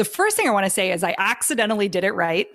The first thing I want to say is I accidentally did it right.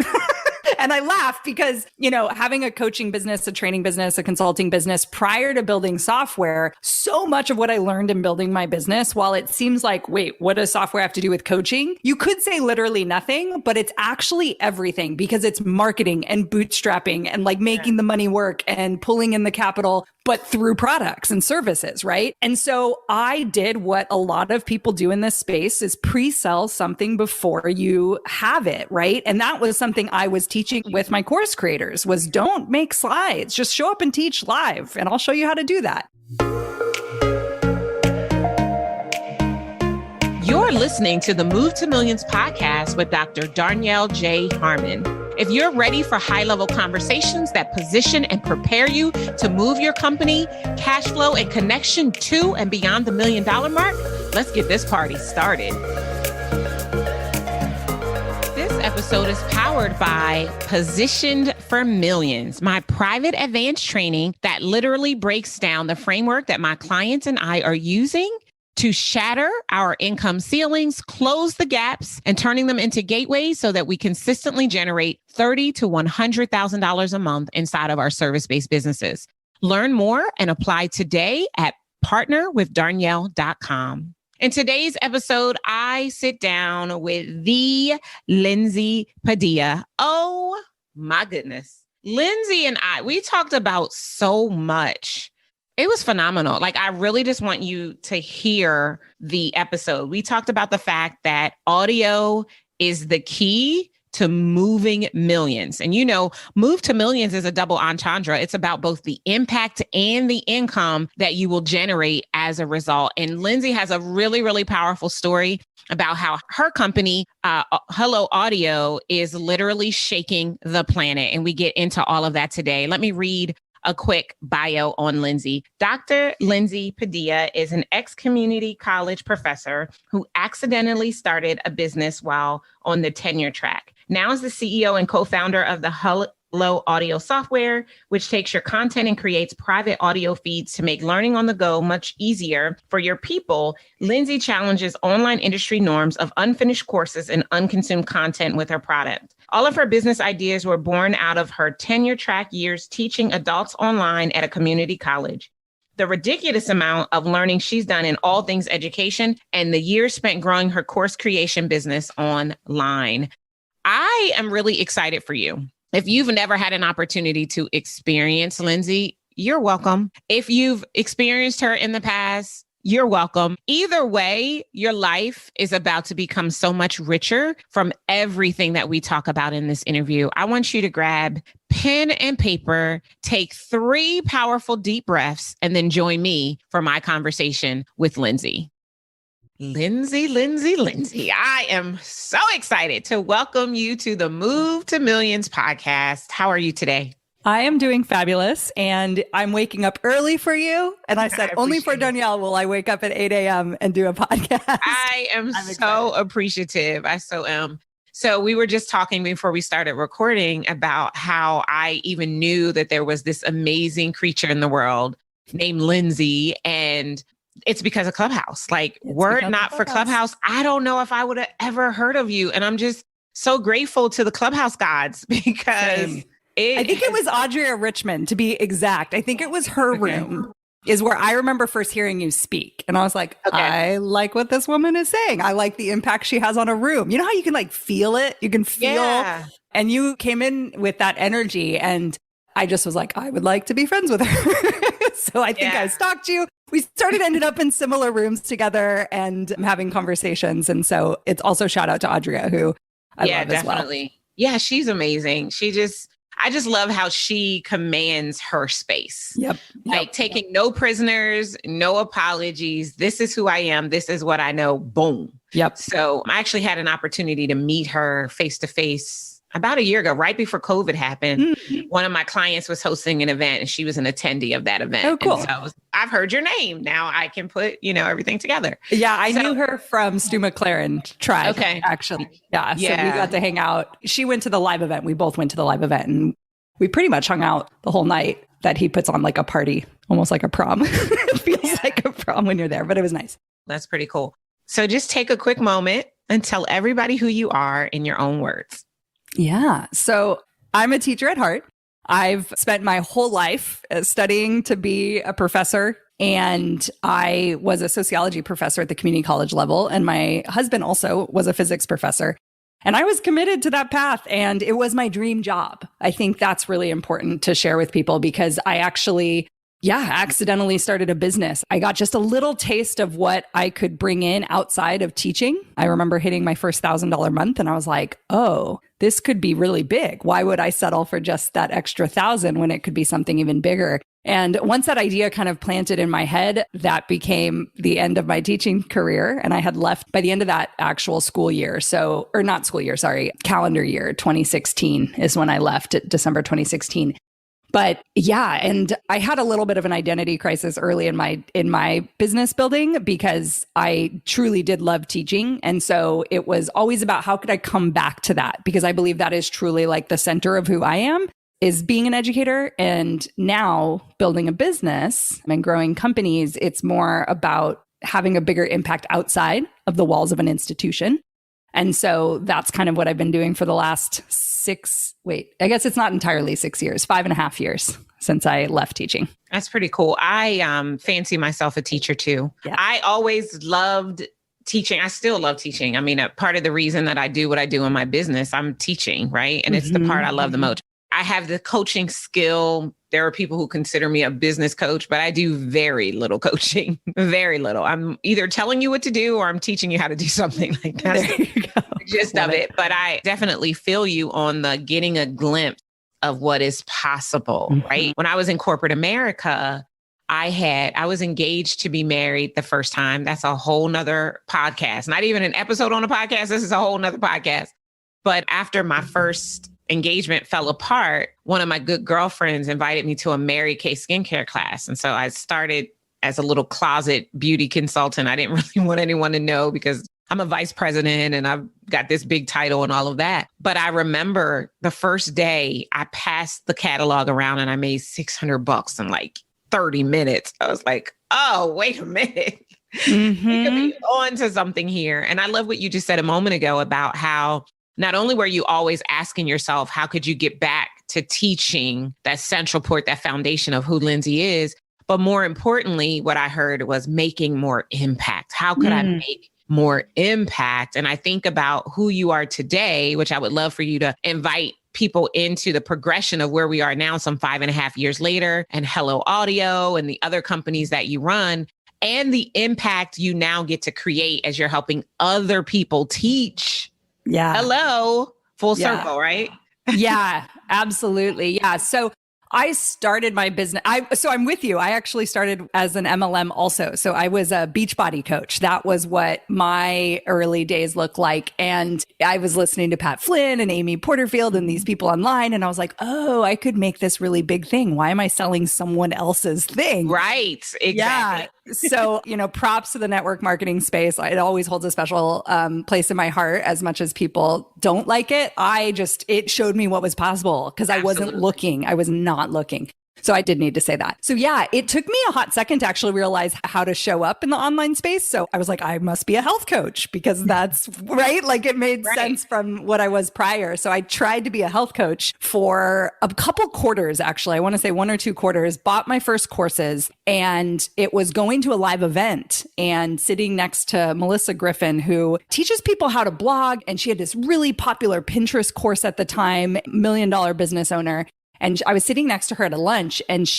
And I laugh because, having a coaching business, a training business, a consulting business prior to building software, so much of what I learned in building my business, while it seems like, wait, what does software have to do with coaching? You could say literally nothing, but it's actually everything because it's marketing and bootstrapping and like making the money work and pulling in the capital, but through products and services, right? And so I did what a lot of people do in this space is pre-sell something before you have it, right? And that was something I was teaching with my course creators was don't make slides, just show up and teach live and I'll show you how to do that. You're listening to the Move to Millions podcast with Dr. Darnyelle J. Harmon. If you're ready for high-level conversations that position and prepare you to move your company, cash flow, and connection to and beyond the $1 million mark, let's get this party started. This episode is powered by Positioned for Millions, my private advanced training that literally breaks down the framework that my clients and I are using to shatter our income ceilings, close the gaps, and turning them into gateways so that we consistently generate $30,000 to $100,000 a month inside of our service-based businesses. Learn more and apply today at partnerwithdarnyelle.com. In today's episode, I sit down with the Lindsay Padilla. Oh my goodness. Lindsay and we talked about so much. It was phenomenal. Like, I really just want you to hear the episode. We talked about the fact that audio is the key to moving millions. And Move to Millions is a double entendre. It's about both the impact and the income that you will generate as a result. And Lindsay has a really, really powerful story about how her company, Hello Audio, is literally shaking the planet. And we get into all of that today. Let me read a quick bio on Lindsay. Dr. Lindsay Padilla is an ex-community college professor who accidentally started a business while on the tenure track. Now is the CEO and co-founder of the Hello Audio software, which takes your content and creates private audio feeds to make learning on the go much easier for your people. Lindsay challenges online industry norms of unfinished courses and unconsumed content with her product. All of her business ideas were born out of her tenure track years teaching adults online at a community college. The ridiculous amount of learning she's done in all things education and the years spent growing her course creation business online. I am really excited for you. If you've never had an opportunity to experience Lindsay, you're welcome. If you've experienced her in the past, you're welcome. Either way, your life is about to become so much richer from everything that we talk about in this interview. I want you to grab pen and paper, take 3 powerful deep breaths, and then join me for my conversation with Lindsay. Lindsay. I am so excited to welcome you to the Move to Millions podcast. How are you today? I am doing fabulous, and I'm waking up early for you. And I said, only for Darnyelle will I wake up at 8 a.m. and do a podcast. I am so appreciative. I so am. So we were just talking before we started recording about how I even knew that there was this amazing creature in the world named Lindsay, and it's because of Clubhouse. Like, were it not for Clubhouse, I don't know if I would have ever heard of you. And I'm just so grateful to the Clubhouse gods because I think it was Audrea Richmond, to be exact. I think it was her room is where I remember first hearing you speak. And I was like, I like what this woman is saying. I like the impact she has on a room. You know how you can like feel it? You can feel. Yeah. And you came in with that energy. And I just was like, I would like to be friends with her. So I think I stalked you. We ended up in similar rooms together and having conversations. And so it's also shout out to Audrea, who I love definitely. As well. Yeah, she's amazing. I just love how she commands her space. Yep. Like taking no prisoners, no apologies. This is who I am. This is what I know. Boom. Yep. So I actually had an opportunity to meet her face to face about a year ago, right before COVID happened. Mm-hmm. One of my clients was hosting an event and she was an attendee of that event. Oh, cool. And so I've heard your name. Now I can put, everything together. Yeah. I knew her from Stu McLaren Tribe. Okay. Actually. Yeah. So we got to hang out. She went to the live event. We both went to the live event and we pretty much hung out the whole night that he puts on like a party, almost like a prom. It feels like a prom when you're there, but it was nice. That's pretty cool. So just take a quick moment and tell everybody who you are in your own words. Yeah. So I'm a teacher at heart. I've spent my whole life studying to be a professor. And I was a sociology professor at the community college level. And my husband also was a physics professor. And I was committed to that path. And it was my dream job. I think that's really important to share with people because I actually, accidentally started a business. I got just a little taste of what I could bring in outside of teaching. I remember hitting my first $1,000 month and I was like, oh, this could be really big. Why would I settle for just that extra 1,000 when it could be something even bigger? And once that idea kind of planted in my head, that became the end of my teaching career. And I had left by the end of that actual school year. So, or not school year, sorry, calendar year, 2016 is when I left, December 2016. But yeah, and I had a little bit of an identity crisis early in my business building because I truly did love teaching. And so it was always about how could I come back to that? Because I believe that is truly like the center of who I am, is being an educator. And now building a business and growing companies, it's more about having a bigger impact outside of the walls of an institution. And so that's kind of what I've been doing for the last I guess it's not entirely 6 years, 5.5 years since I left teaching. That's pretty cool. I fancy myself a teacher too. Yeah. I always loved teaching. I still love teaching. I mean, a part of the reason that I do what I do in my business, I'm teaching, right? And it's the part I love the most. I have the coaching skill. There are people who consider me a business coach, but I do very little coaching, very little. I'm either telling you what to do or I'm teaching you how to do something like that. There you go. The gist of it. But I definitely feel you on the getting a glimpse of what is possible, right? When I was in corporate America, I was engaged to be married the first time. That's a whole nother podcast. Not even an episode on a podcast. This is a whole nother podcast. But after my first engagement fell apart, one of my good girlfriends invited me to a Mary Kay skincare class. And so I started as a little closet beauty consultant. I didn't really want anyone to know because I'm a vice president and I've got this big title and all of that. But I remember the first day I passed the catalog around and I made $600 in like 30 minutes. I was like, oh, wait a minute. We could be on to something here. And I love what you just said a moment ago about how not only were you always asking yourself, how could you get back to teaching that central point, that foundation of who Lindsay is, but more importantly, what I heard was making more impact. How could I make more impact? And I think about who you are today, which I would love for you to invite people into the progression of where we are now, some 5.5 years later, and Hello Audio and the other companies that you run, and the impact you now get to create as you're helping other people teach. Yeah. Hello. Full circle, right? Yeah, absolutely. Yeah. So I started my business. I'm with you. I actually started as an MLM also. So I was a Beachbody coach. That was what my early days looked like. And I was listening to Pat Flynn and Amy Porterfield and these people online. And I was like, oh, I could make this really big thing. Why am I selling someone else's thing? Right. Exactly. Yeah. So, props to the network marketing space. It always holds a special place in my heart as much as people don't like it. It showed me what was possible because I wasn't looking. I was not looking. So I did need to say that. So yeah, it took me a hot second to actually realize how to show up in the online space. So I was like, I must be a health coach because that's right. Like it made sense from what I was prior. So I tried to be a health coach for a couple quarters, actually. I want to say 1 or 2 quarters, bought my first courses, and it was going to a live event and sitting next to Melissa Griffin, who teaches people how to blog. And she had this really popular Pinterest course at the time, $1 million business owner. And I was sitting next to her at a lunch and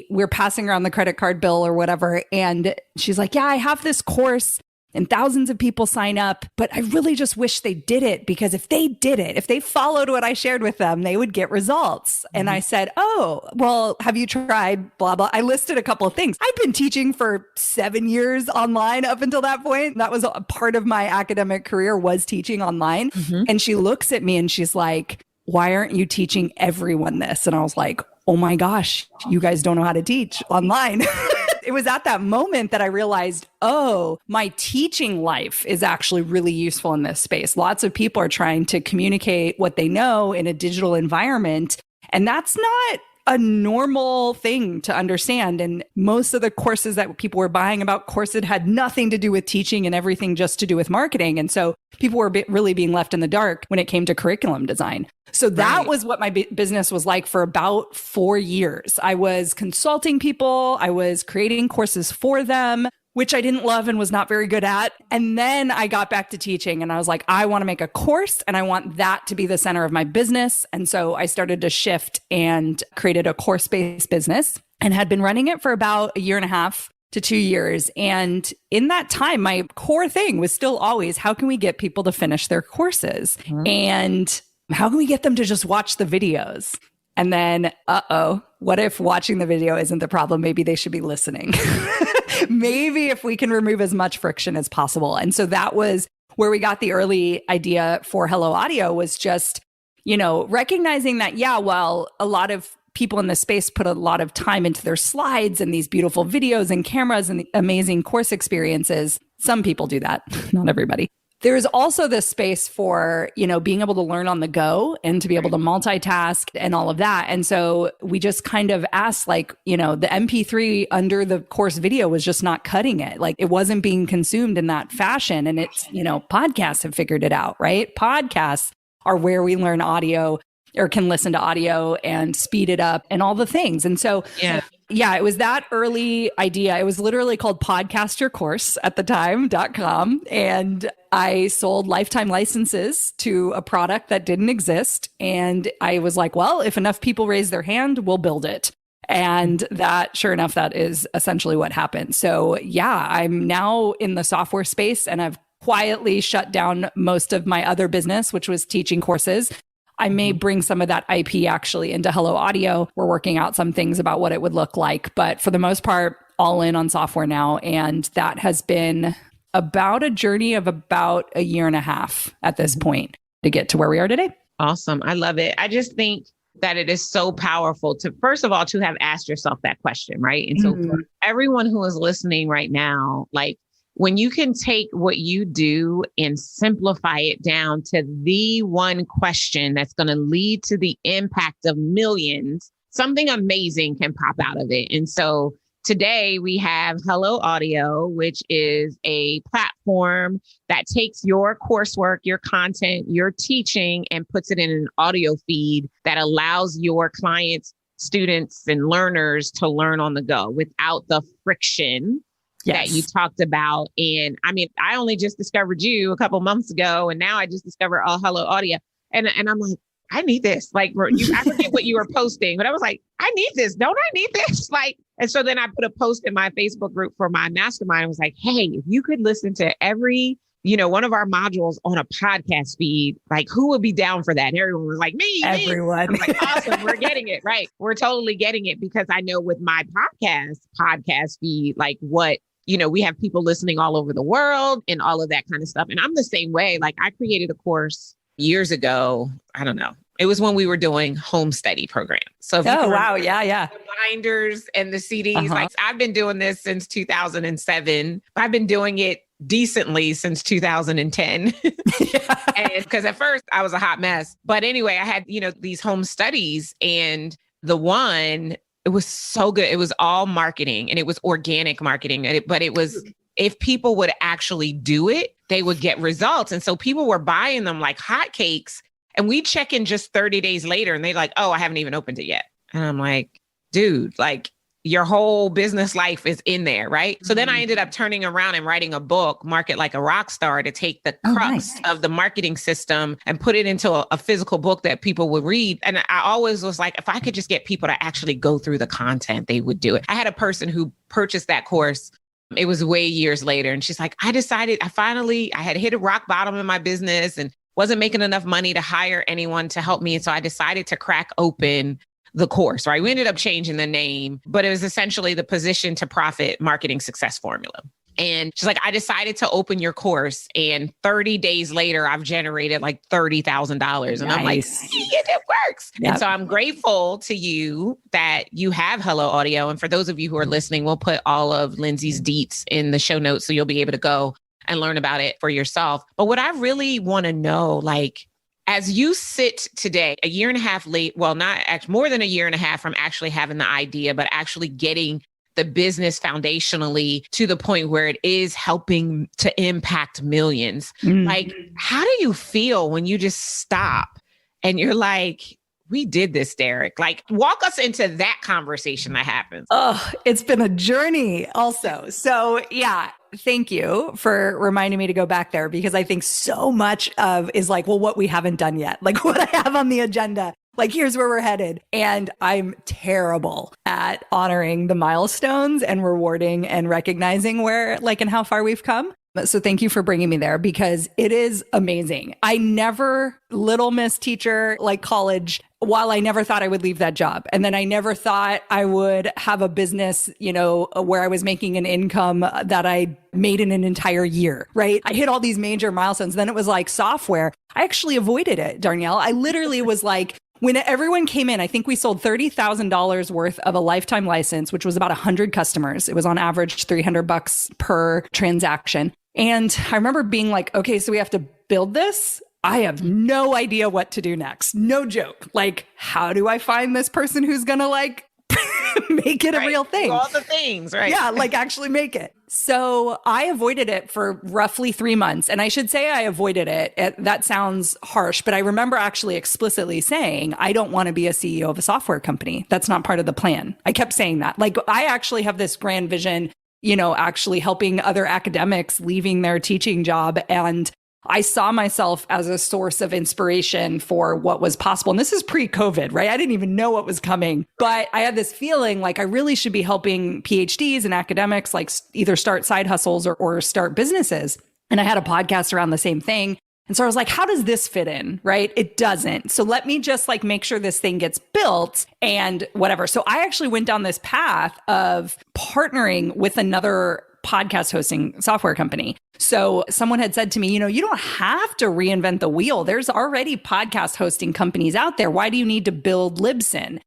we're passing around the credit card bill or whatever. And she's like, yeah, I have this course and thousands of people sign up, but I really just wish they did it because if they followed what I shared with them, they would get results. And I said, oh, well, have you tried blah, blah? I listed a couple of things. I've been teaching for 7 years online up until that point. That was a part of my academic career was teaching online. And she looks at me and she's like, why aren't you teaching everyone this? And I was like, oh my gosh, you guys don't know how to teach online. It was at that moment that I realized, oh, my teaching life is actually really useful in this space. Lots of people are trying to communicate what they know in a digital environment. And that's not a normal thing to understand. And most of the courses that people were buying about Corset had nothing to do with teaching and everything just to do with marketing. And so people were really being left in the dark when it came to curriculum design. So that was what my business was like for about 4 years. I was consulting people. I was creating courses for them, which I didn't love and was not very good at. And then I got back to teaching and I was like, I want to make a course and I want that to be the center of my business. And so I started to shift and created a course-based business and had been running it for about 1.5 to 2 years. And in that time, my core thing was still always, how can we get people to finish their courses? And how can we get them to just watch the videos? And then, what if watching the video isn't the problem? Maybe they should be listening. Maybe if we can remove as much friction as possible. And so that was where we got the early idea for Hello Audio, was just, recognizing that, while a lot of people in the space put a lot of time into their slides and these beautiful videos and cameras and amazing course experiences, some people do that, not everybody. There's also this space for, being able to learn on the go and to be able to multitask and all of that. And so we just kind of asked, the MP3 under the course video was just not cutting it. Like, it wasn't being consumed in that fashion. And it's, podcasts have figured it out, right? Podcasts are where we learn audio or can listen to audio and speed it up and all the things. And so, it was that early idea. It was literally called podcastercourse at the time.com. And I sold lifetime licenses to a product that didn't exist. And I was like, well, if enough people raise their hand, we'll build it. And that, sure enough, that is essentially what happened. So I'm now in the software space and I've quietly shut down most of my other business, which was teaching courses. I may bring some of that IP actually into Hello Audio. We're working out some things about what it would look like, but for the most part, all in on software now. And that has been about a journey of about 1.5 years at this point to get to where we are today. Awesome. I love it. I just think that it is so powerful to, first of all, to have asked yourself that question, right? And so for everyone who is listening right now, when you can take what you do and simplify it down to the one question that's going to lead to the impact of millions, something amazing can pop out of it. And so today we have Hello Audio, which is a platform that takes your coursework, your content, your teaching, and puts it in an audio feed that allows your clients, students, and learners to learn on the go without the friction that you talked about. And I mean, I only just discovered you a couple months ago, and now I just discovered Hello Audio. And I'm like, I need this. I forget what you were posting, but I was like, I need this. Don't I need this? And so then I put a post in my Facebook group for my mastermind. I was like, hey, if you could listen to every, one of our modules on a podcast feed, who would be down for that? And everyone was like, me. Everyone. I was like, awesome. We're getting it. Right. We're totally getting it, because I know with my podcast feed, we have people listening all over the world and all of that kind of stuff. And I'm the same way. I created a course years ago. I don't know. It was when we were doing home study programs. So wow. Yeah. The binders and the CDs. I've been doing this since 2007. I've been doing it decently since 2010. And because at first I was a hot mess. But anyway, I had, these home studies, and the one, it was so good. It was all marketing, and it was organic marketing. But it was, if people would actually do it, they would get results. And so people were buying them like hotcakes, and we check in just 30 days later and they're like, oh, I haven't even opened it yet. And I'm like, dude, your whole business life is in there, right? So then I ended up turning around and writing a book, Market Like a Rock Star, to take the crux of the marketing system and put it into a physical book that people would read. And I always was like, if I could just get people to actually go through the content, they would do it. I had a person who purchased that course. It was way years later. And she's like, I had hit a rock bottom in my business and wasn't making enough money to hire anyone to help me. And so I decided to crack open the course, right? We ended up changing the name, but it was essentially the Position to Profit Marketing Success Formula. And she's like, I decided to open your course, and 30 days later, I've generated $30,000. And I'm like, it works. Yep. And so I'm grateful to you that you have Hello Audio. And for those of you who are listening, we'll put all of Lindsay's deets in the show notes, so you'll be able to go and learn about it for yourself. But what I really want to know, As you sit today, a year and a half late, well, not actually more than a year and a half from actually having the idea, but actually getting the business foundationally to the point where it is helping to impact millions. Like, how do you feel when you just stop and you're like, we did this, Derek? Like, walk us into that conversation that happens. Oh, it's been a journey also. So yeah, thank you for reminding me to go back there, because I think so much of is like, well, what we haven't done yet, like what I have on the agenda. Like, here's where we're headed. And I'm terrible at honoring the milestones and rewarding and recognizing where, like, and how far we've come. So thank you for bringing me there, because it is amazing. I never, little miss teacher, like college, while I never thought I would leave that job. And then I never thought I would have a business, you know, where I was making an income that I made in an entire year, right? I hit all these major milestones. Then it was like software. I actually avoided it, Darnyelle. I literally was like, when everyone came in, I think we sold $30,000 worth of a lifetime license, which was about 100 customers. It was on average $300 per transaction. And I remember being like, okay, so we have to build this. I have no idea what to do next. No joke. Like, how do I find this person who's going to like make it a real thing? Do all the things, right? Yeah, like actually make it. So I avoided it for roughly 3 months. And I should say I avoided it. That sounds harsh, but I remember actually explicitly saying, I don't want to be a CEO of a software company. That's not part of the plan. I kept saying that. Like, I actually have this grand vision, you know, actually helping other academics leaving their teaching job. And I saw myself as a source of inspiration for what was possible. And this is pre-COVID, right? I didn't even know what was coming, but I had this feeling like I really should be helping PhDs and academics, like either start side hustles or start businesses. And I had a podcast around the same thing. And so I was like, how does this fit in? Right? It doesn't. So let me just like make sure this thing gets built and whatever. So I actually went down this path of partnering with another podcast hosting software company. So someone had said to me, you know, you don't have to reinvent the wheel. There's already podcast hosting companies out there. Why do you need to build Libsyn?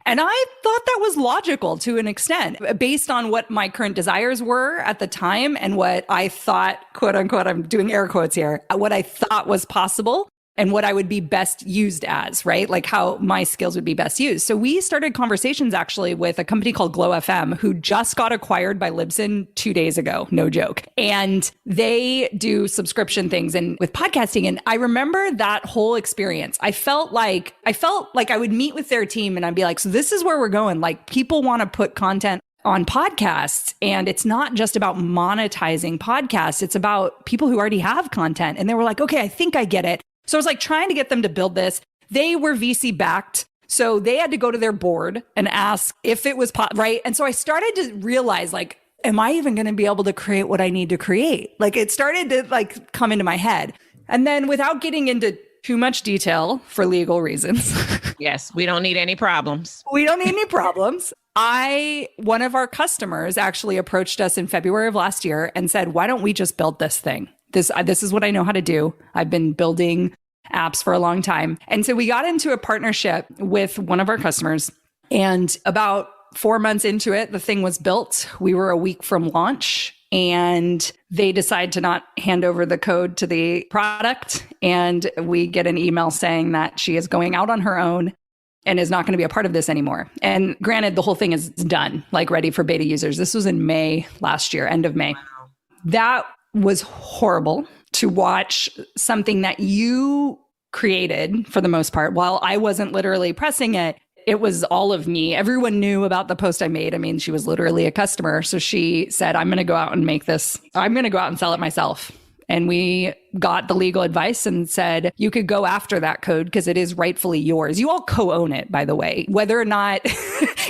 And I thought that was logical to an extent based on what my current desires were at the time and what I thought, quote unquote, I'm doing air quotes here, what I thought was possible and what I would be best used as, right? Like how my skills would be best used. So we started conversations actually with a company called Glow FM, who just got acquired by Libsyn 2 days ago. No joke. And they do subscription things and with podcasting. And I remember that whole experience. I felt like I would meet with their team and I'd be like, so this is where we're going. Like, people want to put content on podcasts. And it's not just about monetizing podcasts. It's about people who already have content. And they were like, okay, I think I get it. So I was like trying to get them to build this. They were VC backed. So they had to go to their board and ask if it was right. And so I started to realize, like, am I even going to be able to create what I need to create? Like, it started to like come into my head. And then without getting into too much detail for legal reasons. Yes, we don't need any problems. We don't need any problems. One of our customers actually approached us in February of last year and said, why don't we just build this thing? This is what I know how to do. I've been building apps for a long time. And so we got into a partnership with one of our customers. And about 4 months into it, the thing was built. We were a week from launch and they decide to not hand over the code to the product. And we get an email saying that she is going out on her own and is not going to be a part of this anymore. And granted, the whole thing is done, like ready for beta users. This was in May last year, end of May. Wow. That was horrible to watch something that you created for the most part. While I wasn't literally pressing it, it was all of me. Everyone knew about the post I made. I mean, she was literally a customer. So she said, I'm going to go out and make this. I'm going to go out and sell it myself. And we got the legal advice and said, you could go after that code because it is rightfully yours. You all co-own it, by the way. Whether or not,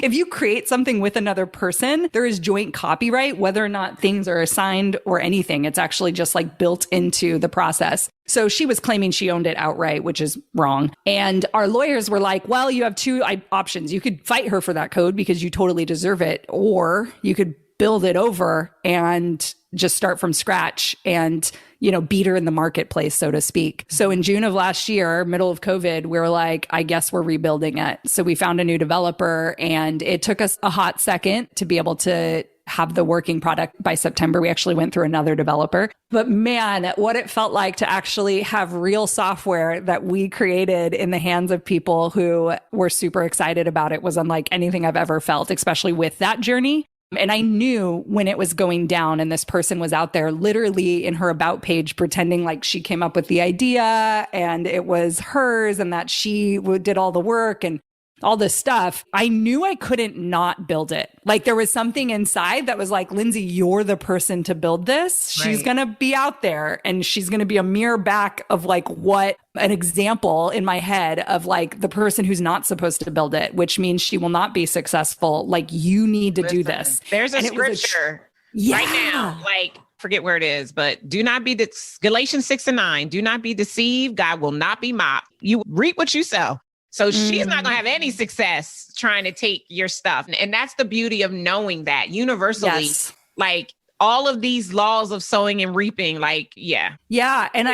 if you create something with another person, there is joint copyright, whether or not things are assigned or anything. It's actually just like built into the process. So she was claiming she owned it outright, which is wrong. And our lawyers were like, well, you have two options. You could fight her for that code because you totally deserve it, or you could build it over and just start from scratch and, you know, beat her in the marketplace, so to speak. So in June of last year, middle of COVID, we were like, I guess we're rebuilding it. So we found a new developer and it took us a hot second to be able to have the working product by September. We actually went through another developer. But man, what it felt like to actually have real software that we created in the hands of people who were super excited about it was unlike anything I've ever felt, especially with that journey. And I knew when it was going down and this person was out there literally in her about page pretending like she came up with the idea and it was hers and that she did all the work and all this stuff, I knew I couldn't not build it. Like there was something inside that was like, Lindsay, you're the person to build this. Right. She's going to be out there and she's going to be a mirror back of like what an example in my head of like the person who's not supposed to build it, which means she will not be successful. Like you need to do this. There's a scripture right now, like forget where it is, but do not be Galatians 6:9. Do not be deceived. God will not be mocked. You reap what you sow. So she's not going to have any success trying to take your stuff. And that's the beauty of knowing that universally, like all of these laws of sowing and reaping, like, yeah. Yeah. And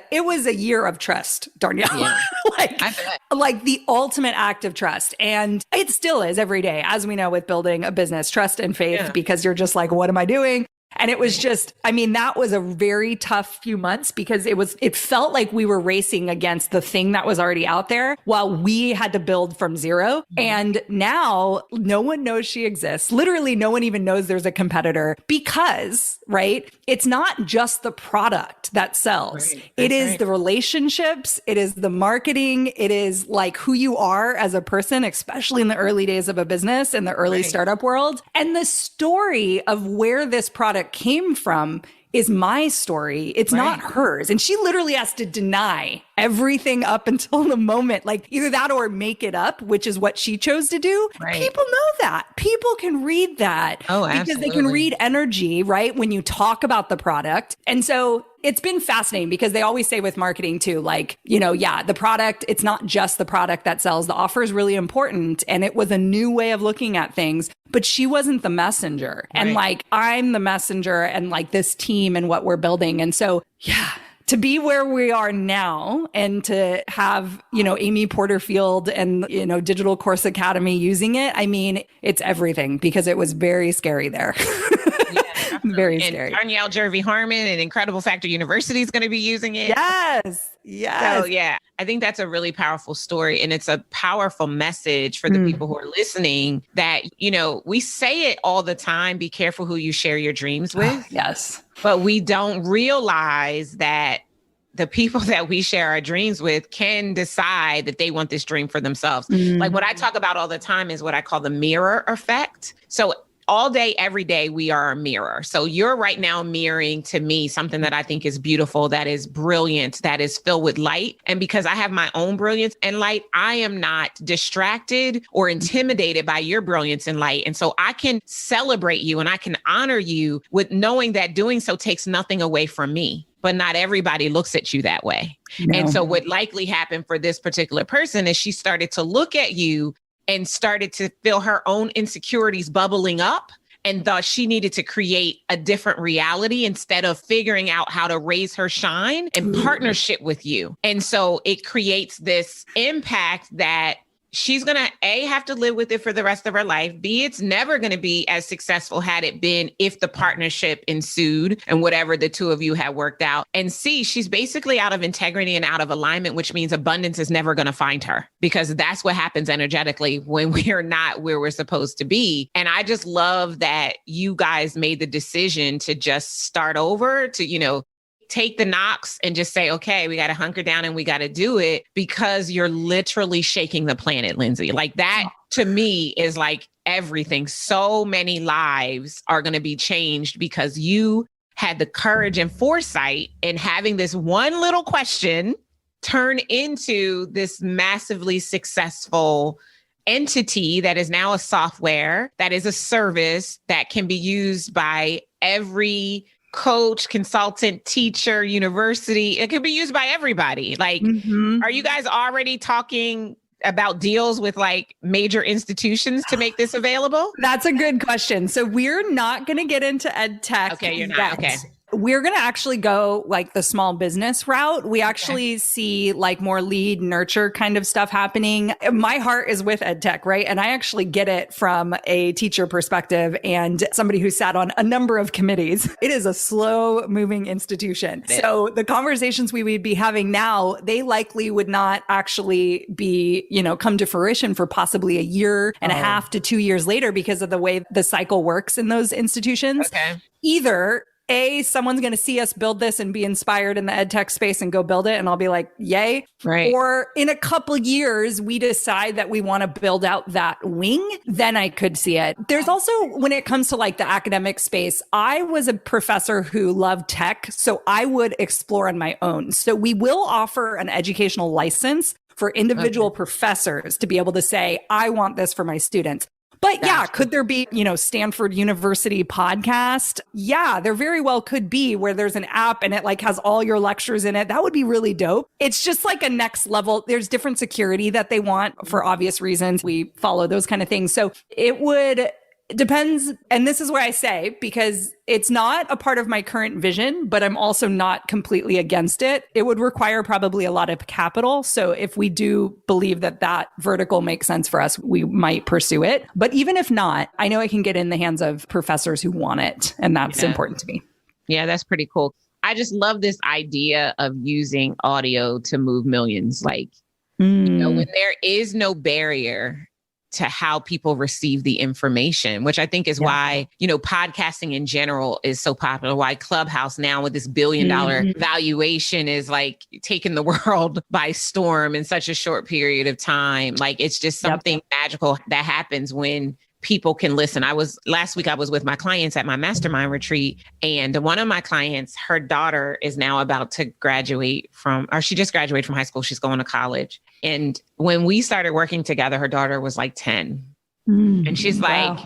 it was a year of trust, Darnyelle. Yeah. like the ultimate act of trust. And it still is every day, as we know, with building a business, trust and faith, because you're just like, what am I doing? And it was just, I mean, that was a very tough few months because it felt like we were racing against the thing that was already out there while we had to build from zero. And now no one knows she exists. Literally, no one even knows there's a competitor because, right? It's not just the product that sells. Right. It is the relationships. It is the marketing. It is like who you are as a person, especially in the early days of a business in the early startup world. And the story of where this product came from is my story. It's not hers. And she literally has to deny everything up until the moment, like either that or make it up, which is what she chose to do. Right. People know that. People can read that because they can read energy, right? When you talk about the product. And so it's been fascinating because they always say with marketing too, like, the product, it's not just the product that sells. The offer is really important. And it was a new way of looking at things, but she wasn't the messenger. Right. And like, I'm the messenger and like this team and what we're building. And so, to be where we are now and to have, Amy Porterfield and, Digital Course Academy using it, I mean, it's everything because it was very scary there. Very scary. Darnyelle, Jervey Harmon and Incredible Factor University is going to be using it. Yes. So I think that's a really powerful story. And it's a powerful message for the people who are listening that, we say it all the time, be careful who you share your dreams with. Yes. But we don't realize that the people that we share our dreams with can decide that they want this dream for themselves. Like what I talk about all the time is what I call the mirror effect. So all day, every day, we are a mirror. So you're right now mirroring to me something that I think is beautiful, that is brilliant, that is filled with light. And because I have my own brilliance and light, I am not distracted or intimidated by your brilliance and light. And so I can celebrate you and I can honor you with knowing that doing so takes nothing away from me. But not everybody looks at you that way. No. And so what likely happened for this particular person is she started to look at you and started to feel her own insecurities bubbling up and thought she needed to create a different reality instead of figuring out how to raise her shine in partnership with you. And so it creates this impact that she's going to, A, have to live with it for the rest of her life. B, it's never going to be as successful had it been if the partnership ensued and whatever the two of you had worked out. And C, she's basically out of integrity and out of alignment, which means abundance is never going to find her because that's what happens energetically when we are not where we're supposed to be. And I just love that you guys made the decision to just start over, to, take the knocks and just say, okay, we got to hunker down and we got to do it because you're literally shaking the planet, Lindsay. Like that to me is like everything. So many lives are going to be changed because you had the courage and foresight in having this one little question turn into this massively successful entity that is now a software, that is a service that can be used by every coach, consultant, teacher, university. It could be used by everybody. Like, are you guys already talking about deals with like major institutions to make this available? That's a good question. So we're not going to get into ed tech. Okay, you're not. Yet. Okay. we're going to actually go like the small business route. We actually see like more lead nurture kind of stuff happening. My heart is with ed tech, right? And I actually get it from a teacher perspective and somebody who sat on a number of committees. It is a slow moving institution. So the conversations we would be having now, they likely would not actually be, come to fruition for possibly a year and a half to 2 years later because of the way the cycle works in those institutions. Okay. Either someone's going to see us build this and be inspired in the ed tech space and go build it. And I'll be like, yay. Right. Or in a couple years, we decide that we want to build out that wing. Then I could see it. There's also, when it comes to like the academic space, I was a professor who loved tech. So I would explore on my own. So we will offer an educational license for individual professors to be able to say, I want this for my students. But yeah, could there be, Stanford University podcast? Yeah, there very well could be, where there's an app and it like has all your lectures in it. That would be really dope. It's just like a next level. There's different security that they want for obvious reasons. We follow those kind of things. So it depends. And this is where I say, because it's not a part of my current vision, but I'm also not completely against it. It would require probably a lot of capital. So if we do believe that vertical makes sense for us, we might pursue it. But even if not, I know it can get in the hands of professors who want it. And that's important to me. Yeah, that's pretty cool. I just love this idea of using audio to move millions. Like, when there is no barrier to how people receive the information, which I think is why, podcasting in general is so popular, why Clubhouse now with this $1 billion valuation is like taking the world by storm in such a short period of time. Like, it's just something magical that happens when people can listen. Last week I was with my clients at my mastermind retreat, and one of my clients, her daughter is now about to she just graduated from high school. She's going to college. And when we started working together, her daughter was like 10. And she's like,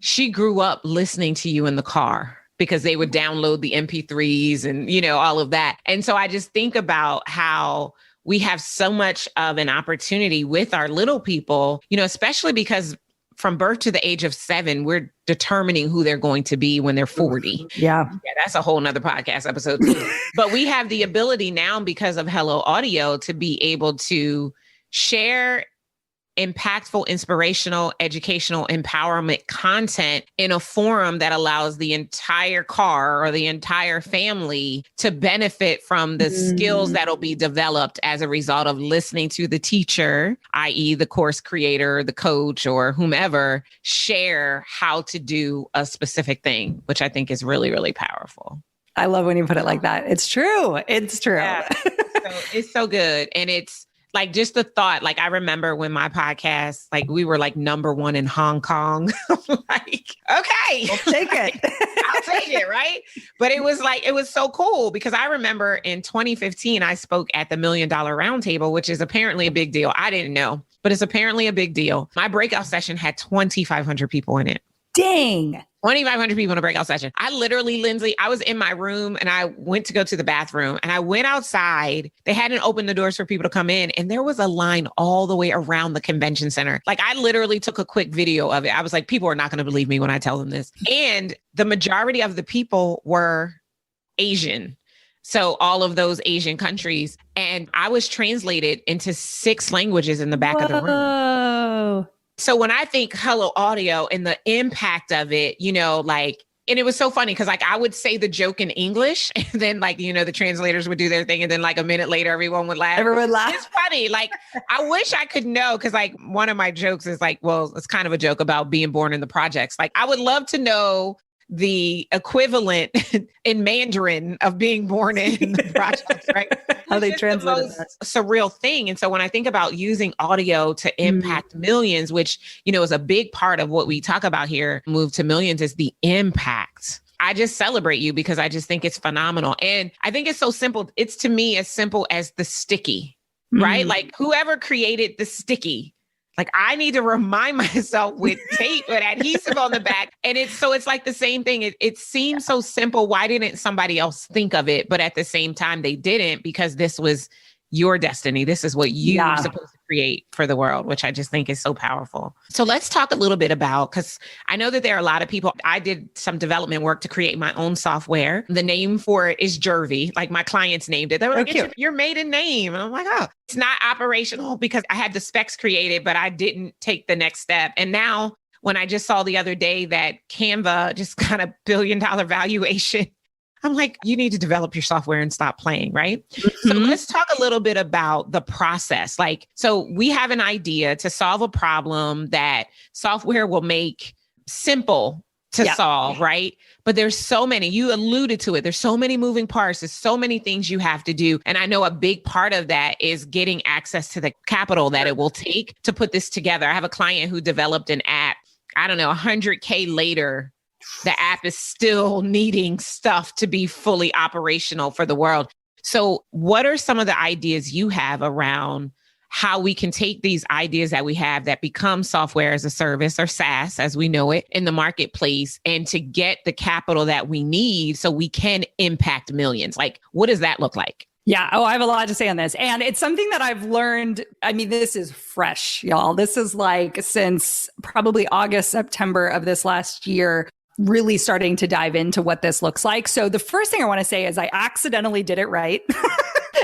she grew up listening to you in the car because they would download the MP3s and, all of that. And so I just think about how we have so much of an opportunity with our little people, especially because from birth to the age of 7, we're determining who they're going to be when they're 40. Yeah, that's a whole nother podcast episode too. But we have the ability now, because of Hello Audio, to be able to share impactful, inspirational, educational, empowerment content in a forum that allows the entire car or the entire family to benefit from the skills that'll be developed as a result of listening to the teacher, i.e. the course creator, the coach, or whomever, share how to do a specific thing, which I think is really, really powerful. I love when you put it like that. It's true. It's true. Yeah. It's so good. And it's like just the thought, like I remember when my podcast, like we were like #1 in Hong Kong. Like, okay. I'll take it. I'll take it, right? But it was so cool because I remember in 2015, I spoke at the $1 Million Roundtable, which is apparently a big deal. I didn't know, but it's apparently a big deal. My breakout session had 2,500 people in it. Dang. 2,500 people in a breakout session. I literally, Lindsay, I was in my room and I went to go to the bathroom and I went outside. They hadn't opened the doors for people to come in. And there was a line all the way around the convention center. Like I literally took a quick video of it. I was like, people are not going to believe me when I tell them this. And the majority of the people were Asian. So all of those Asian countries. And I was translated into 6 languages in the back of the room. So when I think Hello Audio and the impact of it, and it was so funny because like I would say the joke in English and then like, the translators would do their thing. And then like a minute later, everyone would laugh. Everyone laugh. It's funny. Like I wish I could know. Cause like one of my jokes is like, well, it's kind of a joke about being born in the projects. Like I would love to know the equivalent in Mandarin of being born in the projects, right? How they translate that. Surreal thing. And so when I think about using audio to impact millions, which, is a big part of what we talk about here, Move to Millions, is the impact. I just celebrate you because I just think it's phenomenal. And I think it's so simple. It's to me as simple as the sticky, right? Like whoever created the sticky, like I need to remind myself with tape and adhesive on the back. And it's like the same thing. It seems so simple. Why didn't somebody else think of it? But at the same time, they didn't because this was your destiny. This is what you're supposed to create for the world, which I just think is so powerful. So let's talk a little bit about, because I know that there are a lot of people, I did some development work to create my own software. The name for it is Jervey. Like my clients named it. They were like, your maiden name. And I'm like, oh, it's not operational because I had the specs created, but I didn't take the next step. And now when I just saw the other day that Canva just got a $1 billion valuation, I'm like, you need to develop your software and stop playing, right? Mm-hmm. So let's talk a little bit about the process. Like, so we have an idea to solve a problem that software will make simple to solve, right? But there's so many, you alluded to it. There's so many moving parts. There's so many things you have to do. And I know a big part of that is getting access to the capital that it will take to put this together. I have a client who developed an app, I don't know, 100K later. The app is still needing stuff to be fully operational for the world. So what are some of the ideas you have around how we can take these ideas that we have that become software as a service or SaaS as we know it in the marketplace and to get the capital that we need so we can impact millions? Like, what does that look like? Yeah. Oh, I have a lot to say on this. And it's something that I've learned. I mean, this is fresh, y'all. This is like since probably August, September of this last year, really starting to dive into what this looks like. So the first thing I want to say is I accidentally did it right.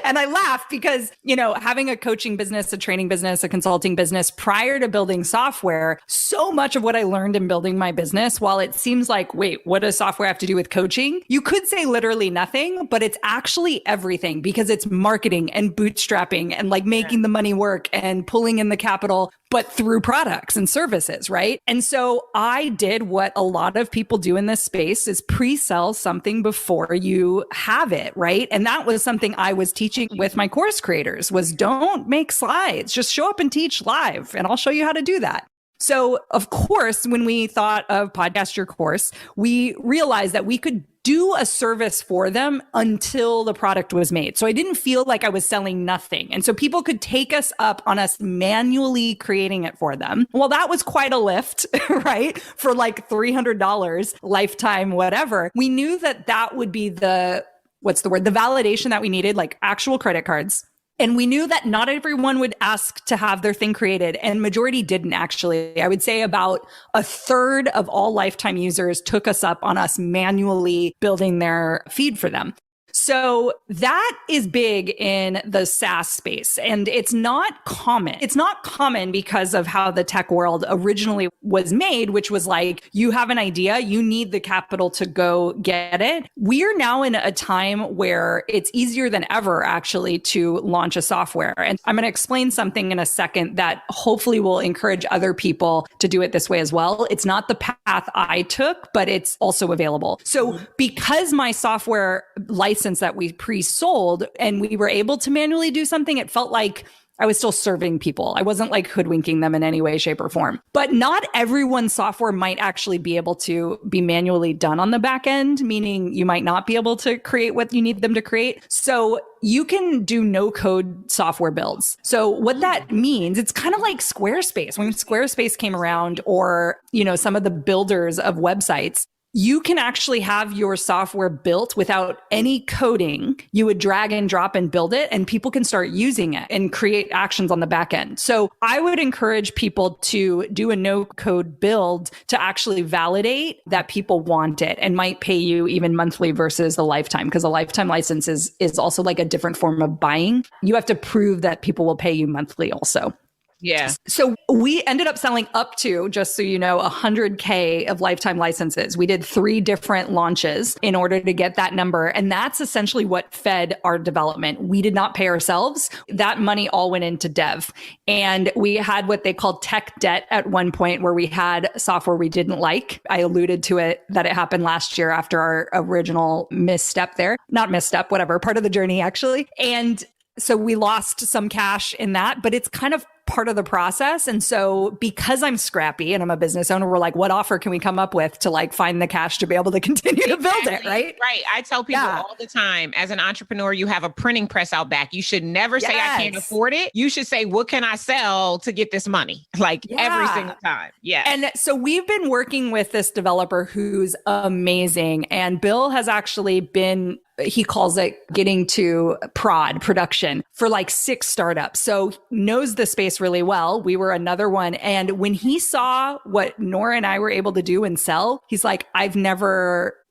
And I laugh because, you know, having a coaching business, a training business, a consulting business prior to building software, so much of what I learned in building my business, while it seems like, wait, what does software have to do with coaching? You could say literally nothing, but it's actually everything because it's marketing and bootstrapping and like making the money work and pulling in the capital, but through products and services, right? And so I did what a lot of people do in this space is pre-sell something before you have it, right? And that was something I was teaching with my course creators was don't make slides, just show up and teach live and I'll show you how to do that. So of course, when we thought of Podcast Your Course, we realized that we could do a service for them until the product was made. So I didn't feel like I was selling nothing. And so people could take us up on us manually creating it for them. Well, that was quite a lift, right? For like $300 lifetime, whatever. We knew that that would be the validation that we needed, like actual credit cards. And we knew that not everyone would ask to have their thing created, and majority didn't actually. I would say about a third of all lifetime users took us up on us manually building their feed for them. So that is big in the SaaS space, and it's not common. It's not common because of how the tech world originally was made, which was like, you have an idea, you need the capital to go get it. We are now in a time where it's easier than ever actually to launch a software. And I'm going to explain something in a second that hopefully will encourage other people to do it this way as well. It's not the path I took, but it's also available. So because my software license that we pre-sold and we were able to manually do something, it felt like I was still serving people. I wasn't like hoodwinking them in any way, shape, or form. But not everyone's software might actually be able to be manually done on the back end, meaning you might not be able to create what you need them to create. So you can do no code software builds. So what that means, it's kind of like Squarespace. When Squarespace came around, or, you know, some of the builders of websites, you can actually have your software built without any coding. You would drag and drop and build it, and people can start using it and create actions on the back end. So I would encourage people to do a no code build to actually validate that people want it and might pay you even monthly versus the lifetime, because a lifetime license is also like a different form of buying. You have to prove that people will pay you monthly also. Yeah. So we ended up selling up to, just so you know, 100K of lifetime licenses. We did 3 different launches in order to get that number. And that's essentially what fed our development. We did not pay ourselves. That money all went into dev. And we had what they called tech debt at one point, where we had software we didn't like. I alluded to it, that it happened last year after our original misstep there. Not misstep, whatever, part of the journey actually. And so we lost some cash in that, but it's kind of part of the process. And so because I'm scrappy and I'm a business owner, we're like, what offer can we come up with to like find the cash to be able to continue to build it, right? Right. I tell people all the time, as an entrepreneur, you have a printing press out back. You should never say, I can't afford it. You should say, what can I sell to get this money? Like every single time. Yeah. And so we've been working with this developer who's amazing. And Bill has actually been he calls it getting to production for like 6 startups. So knows the space really well. We were another one. And when he saw what Nora and I were able to do and sell, he's like,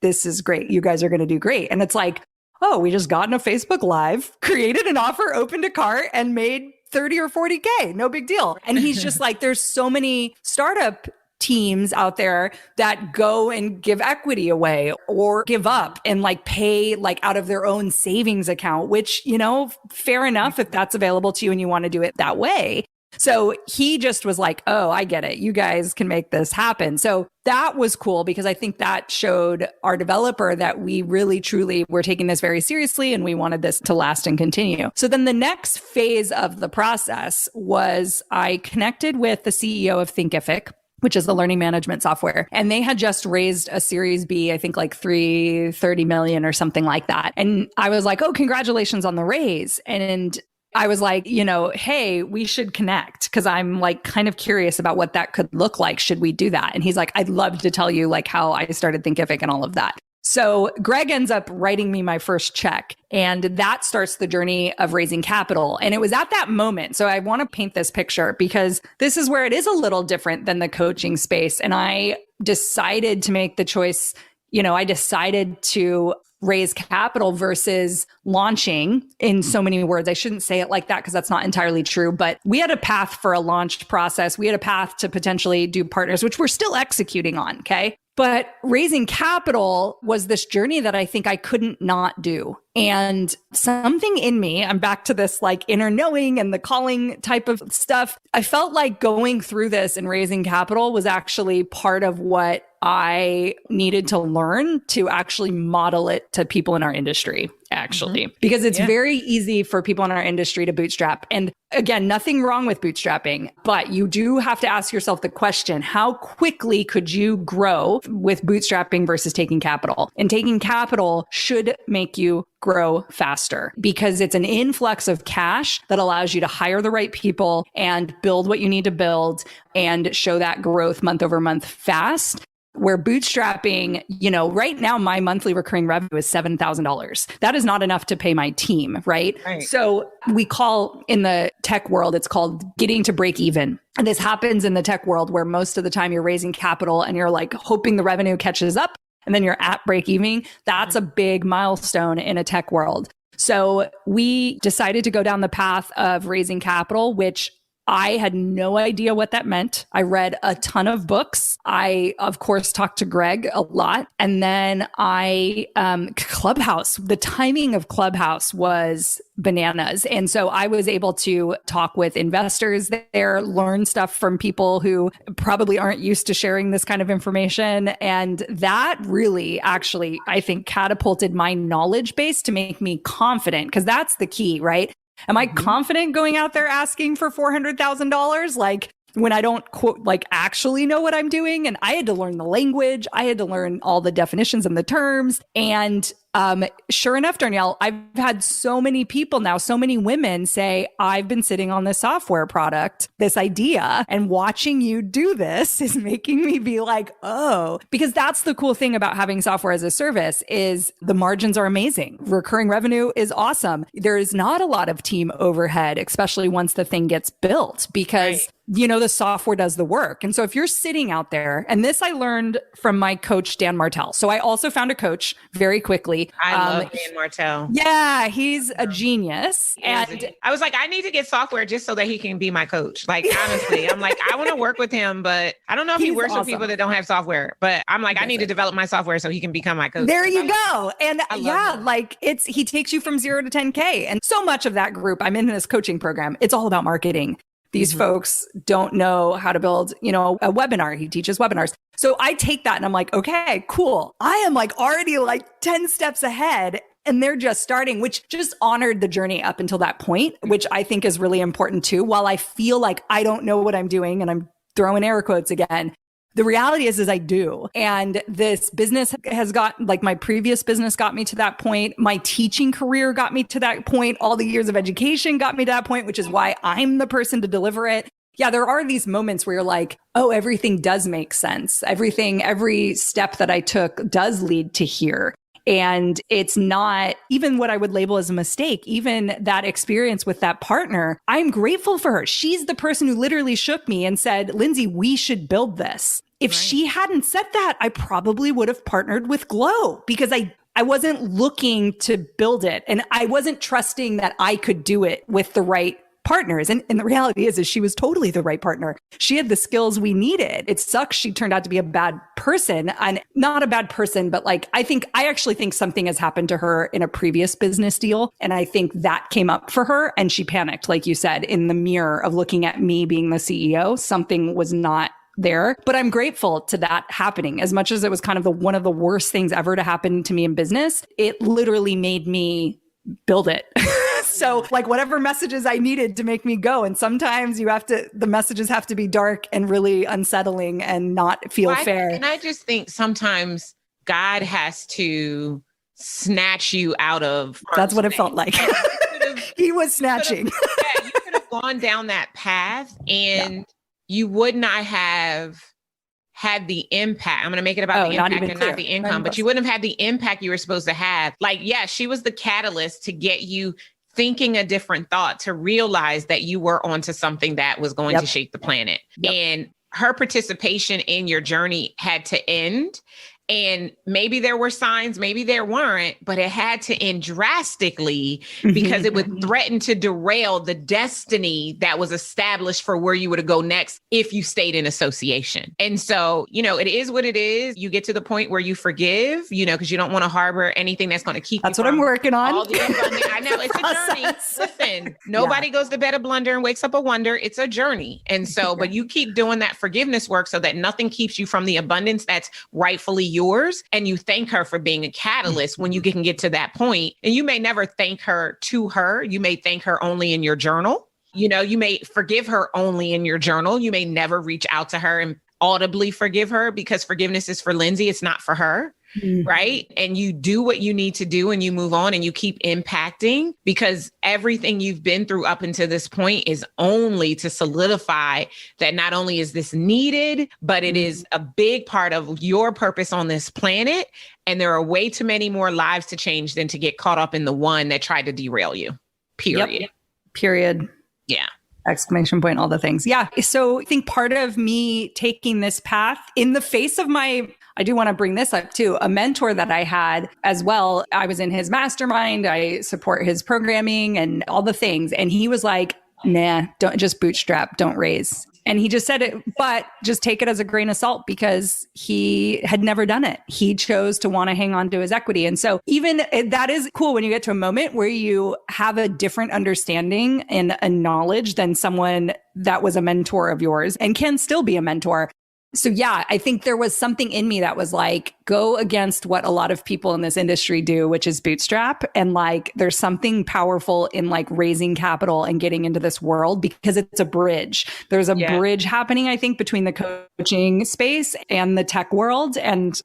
this is great. You guys are going to do great. And it's like, oh, we just got in a Facebook Live, created an offer, opened a cart, and made 30 or 40K. No big deal. And he's just like, there's so many startup teams out there that go and give equity away or give up and like pay like out of their own savings account, which, fair enough if that's available to you and you want to do it that way. So he just was like, oh, I get it. You guys can make this happen. So that was cool because I think that showed our developer that we really, truly were taking this very seriously and we wanted this to last and continue. So then the next phase of the process was I connected with the CEO of Thinkific, which is the learning management software. And they had just raised a Series B, I think like 330 million or something like that. And I was like, oh, congratulations on the raise. And I was like, hey, we should connect because I'm like kind of curious about what that could look like. Should we do that? And he's like, I'd love to tell you like how I started Thinkific and all of that. So Greg ends up writing me my first check, and that starts the journey of raising capital. And it was at that moment. So I want to paint this picture because this is where it is a little different than the coaching space. And I decided to make the choice, I decided to raise capital versus launching in so many words. I shouldn't say it like that because that's not entirely true, but we had a path for a launch process. We had a path to potentially do partners, which we're still executing on. Okay. But raising capital was this journey that I think I couldn't not do. And something in me, I'm back to this like inner knowing and the calling type of stuff. I felt like going through this and raising capital was actually part of what I needed to learn to actually model it to people in our industry, actually, because it's very easy for people in our industry to bootstrap. And again, nothing wrong with bootstrapping, but you do have to ask yourself the question, how quickly could you grow with bootstrapping versus taking capital? And taking capital should make you grow faster because it's an influx of cash that allows you to hire the right people and build what you need to build and show that growth month over month fast. Where bootstrapping, right now my monthly recurring revenue is $7,000. That is not enough to pay my team, right? So we call in the tech world, it's called getting to break even. And this happens in the tech world where most of the time you're raising capital and you're like hoping the revenue catches up and then you're at break even. That's a big milestone in a tech world. So we decided to go down the path of raising capital, which I had no idea what that meant. I read a ton of books. I, of course, talked to Greg a lot. And then Clubhouse, the timing of Clubhouse was bananas. And so I was able to talk with investors there, learn stuff from people who probably aren't used to sharing this kind of information. And that really actually, I think, catapulted my knowledge base to make me confident, because that's the key, right? Am I confident going out there asking for $400,000? Like when I don't quote, like actually know what I'm doing. And I had to learn the language. I had to learn all the definitions and the terms. And sure enough, Darnyelle, I've had so many people now, so many women say, I've been sitting on this software product, this idea, and watching you do this is making me be like, oh, because that's the cool thing about having software as a service is the margins are amazing. Recurring revenue is awesome. There is not a lot of team overhead, especially once the thing gets built, because the software does the work. And so if you're sitting out there, and this I learned from my coach, Dan Martell. So I also found a coach very quickly. I love Dan Martell. Yeah, he's a genius. And I was like, I need to get software just so that he can be my coach. Like, honestly, I'm like, I want to work with him, but I don't know if he works with people that don't have software, but I'm like, I need to develop my software so he can become my coach. There you go. And like he takes you from 0 to 10K. And so much of that group, I'm in this coaching program. It's all about marketing. These folks don't know how to build, a webinar. He teaches webinars. So I take that and I'm like, okay, cool. I am like already like 10 steps ahead and they're just starting, which just honored the journey up until that point, which I think is really important too. While I feel like I don't know what I'm doing, and I'm throwing air quotes again, the reality is I do. And this business has got, like my previous business got me to that point. My teaching career got me to that point. All the years of education got me to that point, which is why I'm the person to deliver it. Yeah, there are these moments where you're like, oh, everything does make sense. Every step that I took does lead to here. And it's not even what I would label as a mistake. Even that experience with that partner, I'm grateful for her. She's the person who literally shook me and said, Lindsay, we should build this. If she hadn't said that, I probably would have partnered with Glow because I wasn't looking to build it. And I wasn't trusting that I could do it with the right partners. And the reality is she was totally the right partner. She had the skills we needed. It sucks she turned out to be a bad person, and not a bad person, but like, I actually think something has happened to her in a previous business deal. And I think that came up for her and she panicked, like you said, in the mirror of looking at me being the CEO. Something was not there, but I'm grateful to that happening. As much as it was kind of one of the worst things ever to happen to me in business, it literally made me build it. So like whatever messages I needed to make me go. And sometimes the messages have to be dark and really unsettling and not feel fair. And I just think sometimes God has to snatch you out of. That's what it felt like. He was snatching. You could have gone down that path and you would not have had the impact. I'm going to make it about the impact and not the income, but you wouldn't have had the impact you were supposed to have. Like, she was the catalyst to get you thinking a different thought, to realize that you were onto something that was going to shake the planet. And her participation in your journey had to end. And maybe there were signs, maybe there weren't, but it had to end drastically because it would threaten to derail the destiny that was established for where you were to go next if you stayed in association. And so, it is what it is. You get to the point where you forgive, because you don't want to harbor anything that's going to keep That's what I'm working on. I know it's a journey. Listen, nobody goes to bed a blunder and wakes up a wonder. It's a journey. And so, but you keep doing that forgiveness work so that nothing keeps you from the abundance that's rightfully yours, and you thank her for being a catalyst when you can get to that point. And you may never thank her to her. You may thank her only in your journal. You may forgive her only in your journal. You may never reach out to her and audibly forgive her because forgiveness is for Lindsay. It's not for her. Right. And you do what you need to do and you move on and you keep impacting, because everything you've been through up until this point is only to solidify that not only is this needed, but it is a big part of your purpose on this planet. And there are way too many more lives to change than to get caught up in the one that tried to derail you. Period. Yep. Period. Yeah. Exclamation point, all the things. Yeah. So I think part of me taking this path in the face of I do want to bring this up too, a mentor that I had as well. I was in his mastermind. I support his programming and all the things. And he was like, nah, don't just bootstrap, don't raise. And he just said it, but just take it as a grain of salt because he had never done it. He chose to want to hang on to his equity. And so even that is cool when you get to a moment where you have a different understanding and a knowledge than someone that was a mentor of yours and can still be a mentor. So yeah, I think there was something in me that was like, go against what a lot of people in this industry do, which is bootstrap. And like, there's something powerful in like raising capital and getting into this world because it's a bridge. There's a bridge happening, I think, between the coaching space and the tech world. And,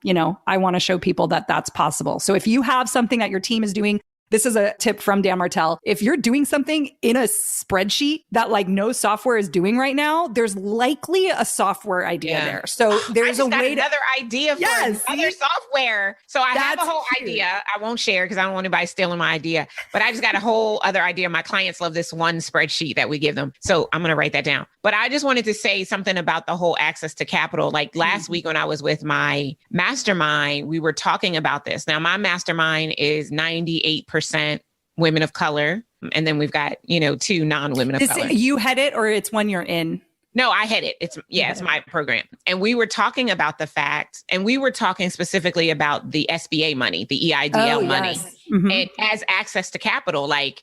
I want to show people that that's possible. So if you have something that your team is doing, this is a tip from Dan Martell. If you're doing something in a spreadsheet that like no software is doing right now, there's likely a software idea there. So there's a way another idea for another software. So I have a whole idea. I won't share because I don't want anybody stealing my idea, but I just got a whole other idea. My clients love this one spreadsheet that we give them. So I'm going to write that down. But I just wanted to say something about the whole access to capital. Like last week when I was with my mastermind, we were talking about this. Now my mastermind is 98% women of color. And then we've got, 2 non-women of color. You head it or it's when you're in? No, I head it. It's my program. And we were talking about the fact, and we were talking specifically about the SBA money, the EIDL money, and as access to capital, like,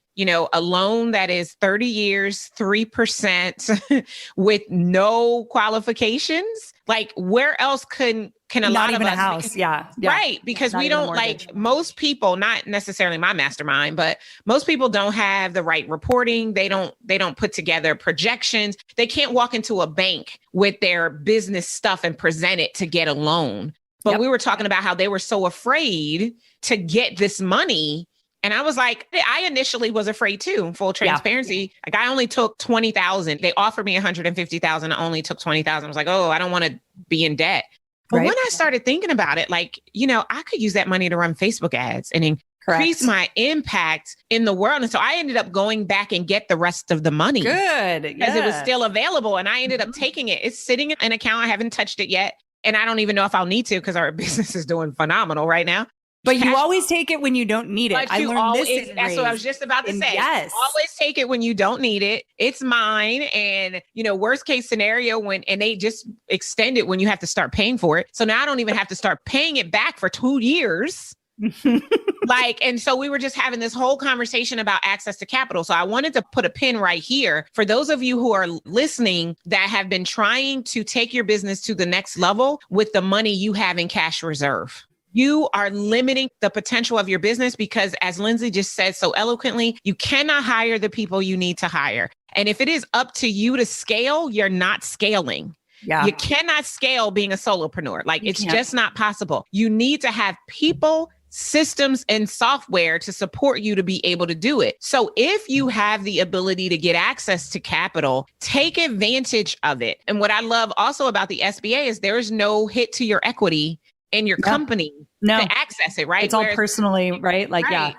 a loan that is 30 years, 3% with no qualifications. Like where else can a lot of us, a house. Yeah. Right. Because we don't like most people, not necessarily my mastermind, but most people don't have the right reporting. They don't put together projections. They can't walk into a bank with their business stuff and present it to get a loan. But we were talking about how they were so afraid to get this money. And I was like, I initially was afraid too, full transparency. Like I only took 20,000. They offered me 150,000. I only took 20,000. I was like, oh, I don't want to be in debt. But Right. when I started thinking about it, like, I could use that money to run Facebook ads and increase my impact in the world. And so I ended up going back and get the rest of the money. Good. Because it was still available. And I ended up taking it. It's sitting in an account. I haven't touched it yet. And I don't even know if I'll need to because our business is doing phenomenal right now. But you always take it when you don't need it. I learned this. That's what I was just about to say. Yes. Always take it when you don't need it. It's mine. And, worst case scenario and they just extend it when you have to start paying for it. So now I don't even have to start paying it back for 2 years. And so we were just having this whole conversation about access to capital. So I wanted to put a pin right here for those of you who are listening that have been trying to take your business to the next level with the money you have in cash reserve. You are limiting the potential of your business because, as Lindsay just said so eloquently, you cannot hire the people you need to hire. And if it is up to you to scale, you're not scaling. Yeah. You cannot scale being a solopreneur. It's just not possible. You need to have people, systems, and software to support you to be able to do it. So if you have the ability to get access to capital, take advantage of it. And what I love also about the SBA is there is no hit to your equity in your company to access it, right? It's all personally, right? Yeah.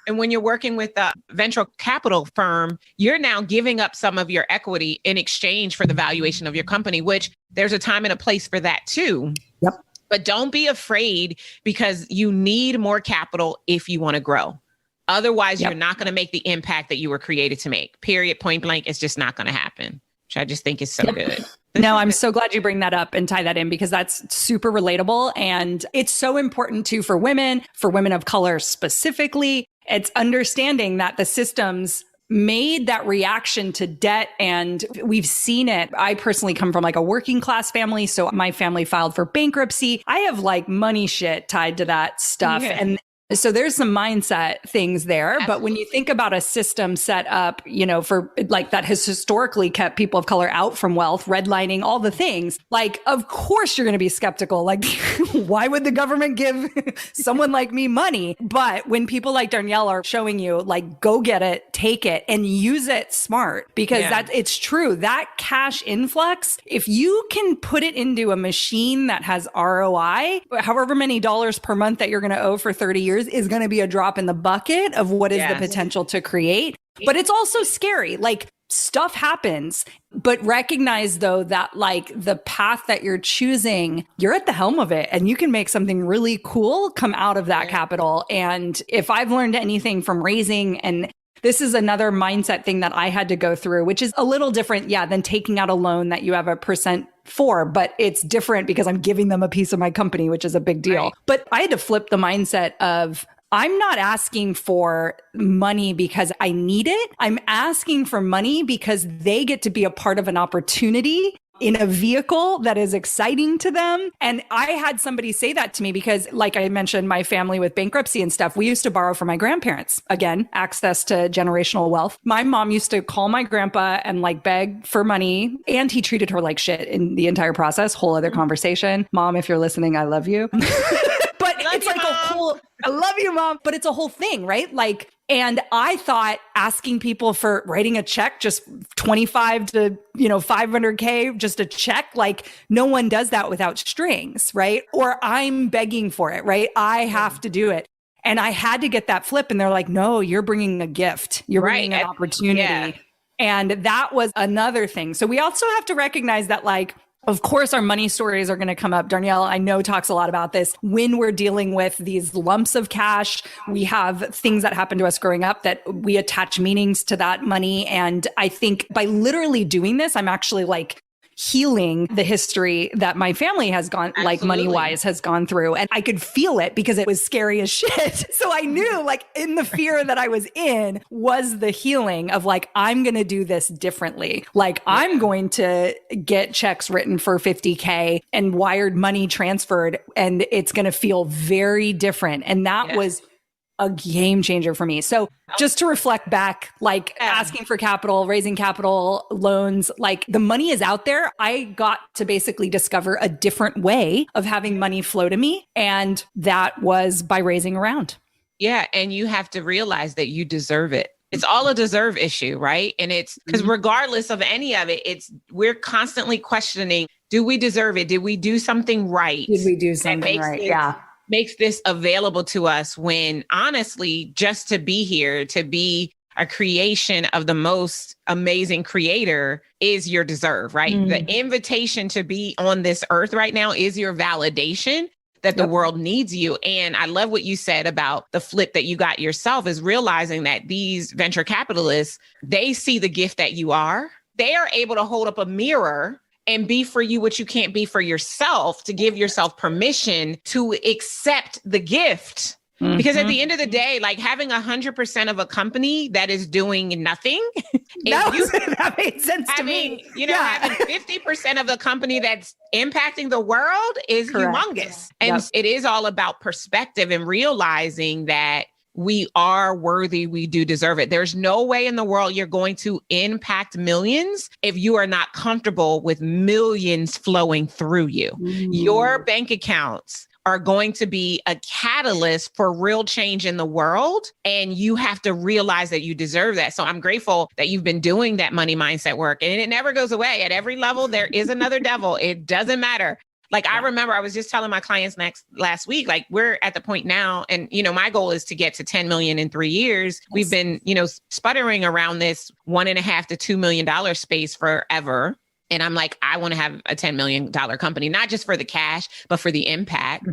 And when you're working with a venture capital firm, you're now giving up some of your equity in exchange for the valuation of your company, which there's a time and a place for that too. Yep. But don't be afraid because you need more capital if you want to grow. Otherwise, you're not going to make the impact that you were created to make. Period. Point blank. It's just not going to happen, which I just think is so good. No, I'm so glad you bring that up and tie that in because that's super relatable. And it's so important too for women of color specifically. It's understanding that the systems made that reaction to debt. And we've seen it. I personally come from a working class family. So my family filed for bankruptcy. I have money shit tied to that stuff. Yeah. And so there's some mindset things there. Absolutely. But when you think about a system set up, for that has historically kept people of color out from wealth, redlining, all the things, of course you're going to be skeptical. Why would the government give someone like me money? But when people like Darnyelle are showing you, go get it, take it and use it smart because it's true. That cash influx, if you can put it into a machine that has ROI, however many dollars per month that you're going to owe for 30 years, is going to be a drop in the bucket of what is the potential to create. But it's also scary. Stuff happens, but recognize though that the path that you're choosing, you're at the helm of it and you can make something really cool come out of that capital. And if I've learned anything from raising, and this is another mindset thing that I had to go through, which is a little different, than taking out a loan that you have a percent for, but it's different because I'm giving them a piece of my company, which is a big deal. Right. But I had to flip the mindset of, I'm not asking for money because I need it. I'm asking for money because they get to be a part of an opportunity in a vehicle that is exciting to them. And I had somebody say that to me because, like I mentioned, my family with bankruptcy and stuff, we used to borrow from my grandparents. Again, access to generational wealth. My mom used to call my grandpa and beg for money. And he treated her like shit in the entire process. Whole other conversation. Mom, if you're listening, I love you. But it's a whole, I love you, Mom. But it's a whole thing, right? And I thought asking people for writing a check, just 25 to, 500K, just a check, no one does that without strings, right? Or I'm begging for it, right? I have to do it. And I had to get that flip. And they're like, no, you're bringing a gift. You're bringing an opportunity. Yeah. And that was another thing. So we also have to recognize that of course, our money stories are going to come up. Darnyelle, I know, talks a lot about this. When we're dealing with these lumps of cash, we have things that happen to us growing up that we attach meanings to that money. And I think by literally doing this, I'm actually healing the history that my family has gone, money wise, has gone through. And I could feel it because it was scary as shit. So I knew in the fear that I was in was the healing of I'm going to do this differently. I'm going to get checks written for 50K and wired money transferred. And it's going to feel very different. And that was a game changer for me. So just to reflect back, asking for capital, raising capital, loans, the money is out there. I got to basically discover a different way of having money flow to me. And that was by raising around. Yeah. And you have to realize that you deserve it. It's all a deserve issue, right? And it's because regardless of any of it, we're constantly questioning, do we deserve it? Did we do something right? Did we do something right? Makes this available to us when honestly, just to be here, to be a creation of the most amazing creator is your deserve, right? The invitation to be on this earth right now is your validation that the world needs you. And I love what you said about the flip that you got yourself, is realizing that these venture capitalists, they see the gift that you are. They are able to hold up a mirror and be for you what you can't be for yourself, to give yourself permission to accept the gift. Because at the end of the day, like having 100% of a company that is doing nothing, that made sense to me. Having 50% of the company that's impacting the world is humongous. And it is all about perspective and realizing that we are worthy. We do deserve it. There's no way in the world you're going to impact millions if you are not comfortable with millions flowing through you. Your bank accounts are going to be a catalyst for real change in the world. And you have to realize that you deserve that. So I'm grateful that you've been doing that money mindset work, and it never goes away. At every level, there is another devil. It doesn't matter. Like I remember I was just telling my clients last week, like we're at the point now, and my goal is to get to 10 million in 3 years. We've been, sputtering around this $1.5 to $2 million space forever. And I'm like, I want to have a $10 million company, not just for the cash, but for the impact.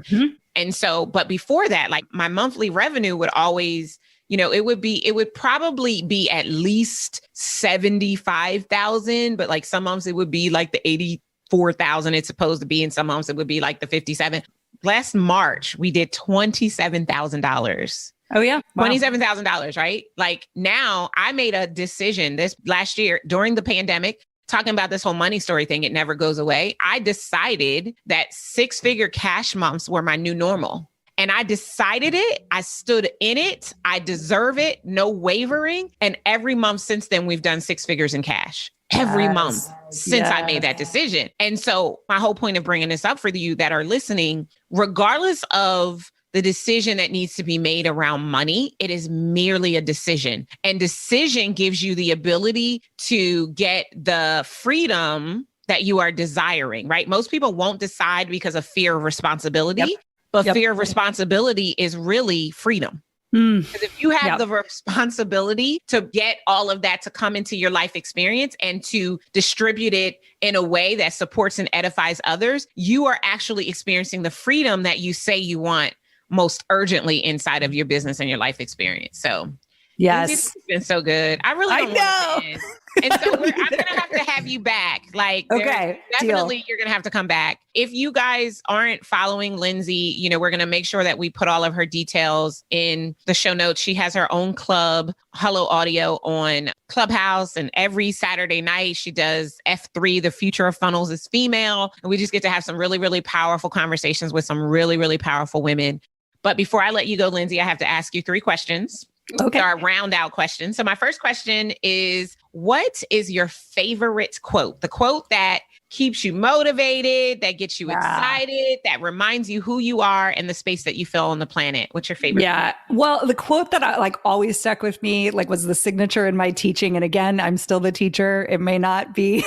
And so, but before that, like my monthly revenue would always, it would probably be at least 75,000, but like some months it would be like the 84,000 it's supposed to be. And some months it would be like the 57. Last March, we did $27,000. Oh yeah. Wow. $27,000, right? Like now I made a decision this last year during the pandemic, talking about this whole money story thing, it never goes away. I decided that 6-figure cash months were my new normal. And I decided it. I stood in it. I deserve it. No wavering. And every month since then, we've done 6 figures in cash. Every month since I made that decision. And so my whole point of bringing this up for you that are listening, regardless of the decision that needs to be made around money, it is merely a decision. And decision gives you the ability to get the freedom that you are desiring, right? Most people won't decide because of fear of responsibility, but fear of responsibility is really freedom. Because if you have the responsibility to get all of that to come into your life experience and to distribute it in a way that supports and edifies others, you are actually experiencing the freedom that you say you want most urgently inside of your business and your life experience. So yes, it's been so good. I really don't want to end. And so I'm going to have you back. Like, definitely you're going to have to come back. If you guys aren't following Lindsay, we're going to make sure that we put all of her details in the show notes. She has her own club, Hello Audio, on Clubhouse. And every Saturday night she does F3, the future of funnels is female. And we just get to have some really, really powerful conversations with some really, really powerful women. But before I let you go, Lindsay, I have to ask you 3 questions. Okay. They're round out questions. So my first question is, what is your favorite quote? The quote that keeps you motivated, that gets you excited, that reminds you who you are and the space that you fill on the planet. What's your favorite? Yeah. Well, the quote that I always stuck with me, was the signature in my teaching. And again, I'm still the teacher. It may not be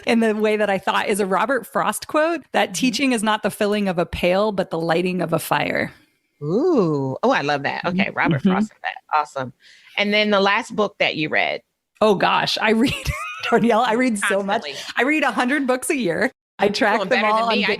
in the way that I thought, is a Robert Frost quote that teaching is not the filling of a pail, but the lighting of a fire. Ooh. Oh, I love that. Okay. Robert Frost said that. Awesome. And then the last book that you read. Oh gosh, I read, Darnyelle, I read so much. I read 100 books a year. I track them all. I try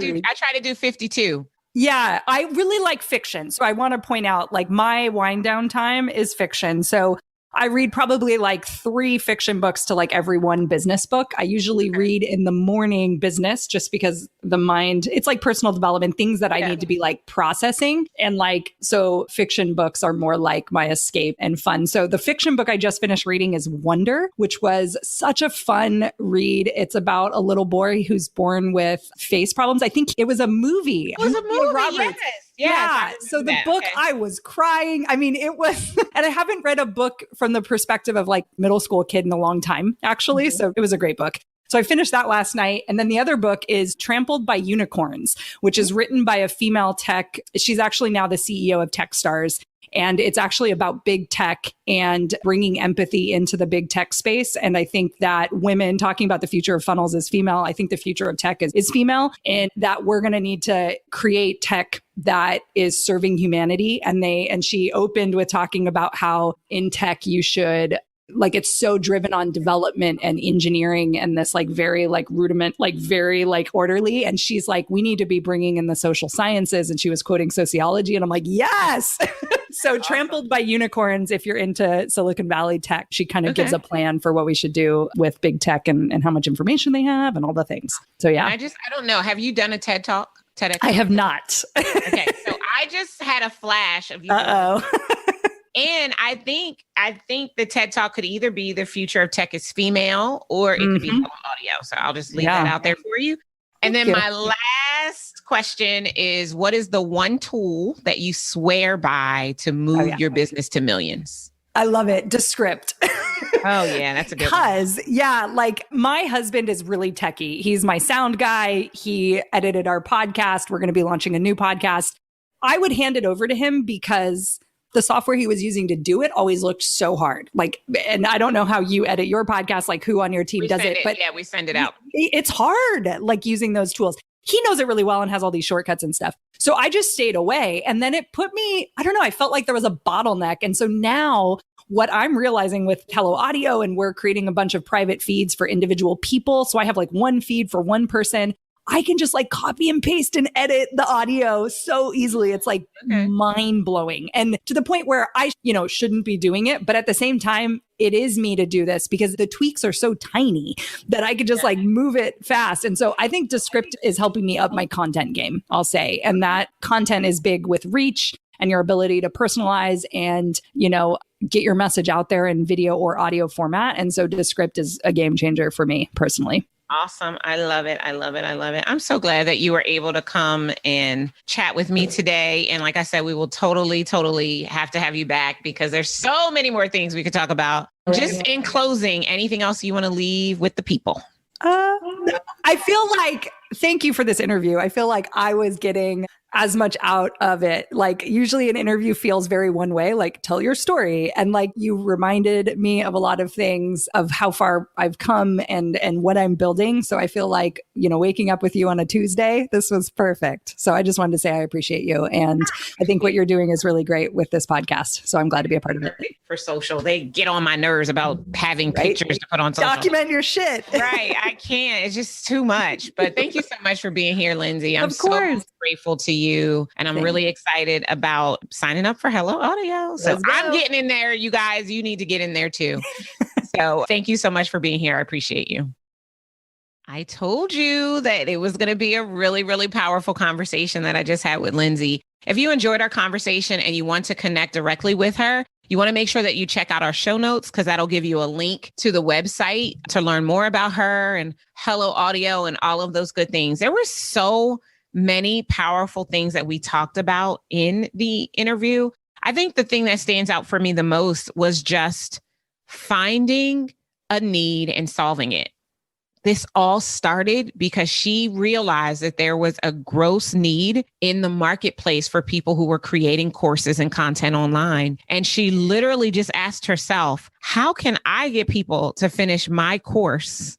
to do 52. Yeah, I really like fiction. So I want to point out, my wind down time is fiction. So I read probably 3 fiction books to every 1 business book. I usually read in the morning business just because the mind, it's like personal development, things that I need to be processing. And so fiction books are more like my escape and fun. So the fiction book I just finished reading is Wonder, which was such a fun read. It's about a little boy who's born with face problems. I think it was a movie. It was a movie, yes. Yeah. So the book, I was crying. I mean, it was, and I haven't read a book from the perspective of middle school kid in a long time, actually. So it was a great book. So I finished that last night. And then the other book is Trampled by Unicorns, which is written by a female tech. She's actually now the CEO of Techstars. And it's actually about big tech and bringing empathy into the big tech space. And I think that women, talking about the future of funnels as female, I think the future of tech is female, and that we're going to need to create tech that is serving humanity. And she opened with talking about how in tech you should, like, it's so driven on development and engineering and this like very like rudiment, like very like orderly. And she's like, we need to be bringing in the social sciences. And she was quoting sociology. And I'm like, yes. So awesome. Trampled by Unicorns, if you're into Silicon Valley tech, she kind of gives a plan for what we should do with big tech and how much information they have and all the things. So yeah. I don't know. Have you done a TED Talk? TEDx? I have not. Okay. So I just had a flash of you. And I think the TED Talk could either be the future of tech is female or it could be audio. So I'll just leave that out there for you. And then my last question is, what is the one tool that you swear by to move your business to millions? I love it. Descript. Oh, yeah. That's a good one. Because, like my husband is really techie. He's my sound guy. He edited our podcast. We're going to be launching a new podcast. I would hand it over to him because the software he was using to do it always looked so hard. Like, and I don't know how you edit your podcast, like who on your team does it, but we send it out. It's hard, like using those tools. He knows it really well and has all these shortcuts and stuff. So I just stayed away. And then it put me, I don't know, I felt like there was a bottleneck. And so now what I'm realizing with Hello Audio, and we're creating a bunch of private feeds for individual people. So I have like one feed for one person. I can just like copy and paste and edit the audio so easily. It's like mind blowing. And to the point where I, shouldn't be doing it. But at the same time, it is me to do this because the tweaks are so tiny that I could just like move it fast. And so I think Descript is helping me up my content game, I'll say. And that content is big with reach and your ability to personalize and, get your message out there in video or audio format. And so Descript is a game changer for me personally. Awesome. I love it. I love it. I love it. I'm so glad that you were able to come and chat with me today. And like I said, we will totally have to have you back because there's so many more things we could talk about. Just in closing, anything else you want to leave with the people? I feel like, thank you for this interview. I feel like I was getting as much out of it. Like usually an interview feels very one way, like tell your story. And like you reminded me of a lot of things of how far I've come and what I'm building. So I feel like, waking up with you on a Tuesday, this was perfect. So I just wanted to say I appreciate you. And I think what you're doing is really great with this podcast. So I'm glad to be a part of it. For social, they get on my nerves about having pictures to put on social. Document your shit. Right. I can't. It's just too much. But thank you so much for being here, Lindsay. I'm so grateful to you. And I'm really excited about signing up for Hello Audio. So I'm getting in there. You guys, you need to get in there too. So thank you so much for being here. I appreciate you. I told you that it was going to be a really, really powerful conversation that I just had with Lindsay. If you enjoyed our conversation and you want to connect directly with her, you want to make sure that you check out our show notes because that'll give you a link to the website to learn more about her and Hello Audio and all of those good things. There were so many powerful things that we talked about in the interview. I think the thing that stands out for me the most was just finding a need and solving it. This all started because she realized that there was a gross need in the marketplace for people who were creating courses and content online. And she literally just asked herself, how can I get people to finish my course?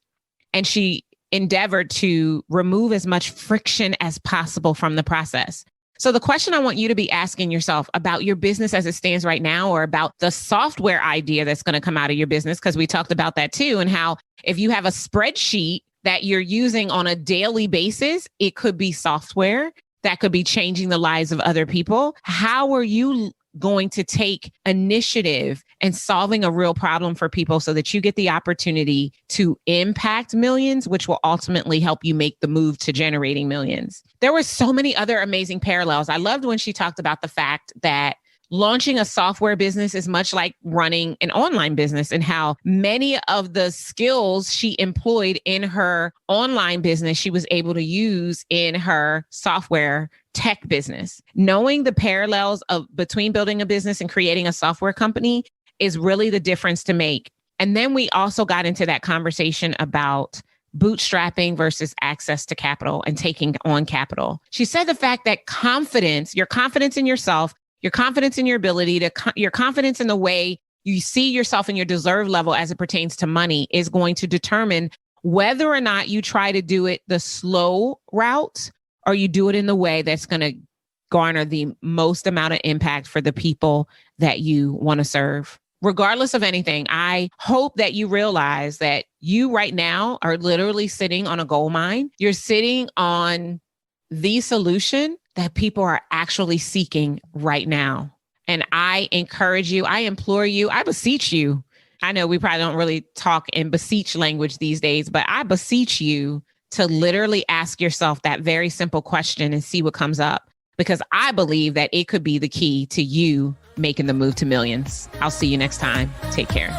And she endeavored to remove as much friction as possible from the process. So the question I want you to be asking yourself about your business as it stands right now, or about the software idea that's going to come out of your business, because we talked about that too, and how if you have a spreadsheet that you're using on a daily basis, it could be software that could be changing the lives of other people. How are you going to take initiative and solving a real problem for people so that you get the opportunity to impact millions, which will ultimately help you make the move to generating millions? There were so many other amazing parallels. I loved when she talked about the fact that launching a software business is much like running an online business, and how many of the skills she employed in her online business, she was able to use in her software tech business. Knowing the parallels between building a business and creating a software company is really the difference to make. And then we also got into that conversation about bootstrapping versus access to capital and taking on capital. She said the fact that confidence, your confidence in yourself, your confidence in your ability to, your confidence in the way you see yourself and your deserve level as it pertains to money is going to determine whether or not you try to do it the slow route or you do it in the way that's going to garner the most amount of impact for the people that you want to serve. Regardless of anything, I hope that you realize that you right now are literally sitting on a gold mine. You're sitting on the solution that people are actually seeking right now. And I encourage you, I implore you, I beseech you. I know we probably don't really talk in beseech language these days, but I beseech you to literally ask yourself that very simple question and see what comes up, because I believe that it could be the key to you making the move to millions. I'll see you next time. Take care.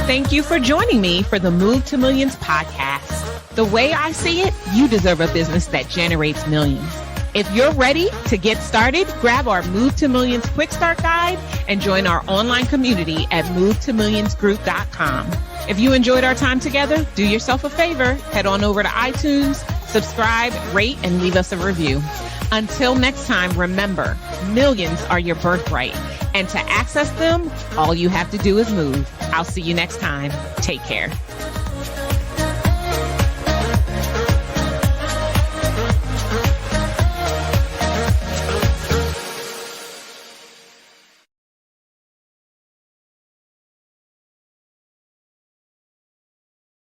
Thank you for joining me for the Move to Millions podcast. The way I see it, you deserve a business that generates millions. If you're ready to get started, grab our Move to Millions Quick Start Guide and join our online community at movetomillionsgroup.com. If you enjoyed our time together, do yourself a favor, head on over to iTunes, subscribe, rate, and leave us a review. Until next time, remember, millions are your birthright. And to access them, all you have to do is move. I'll see you next time. Take care.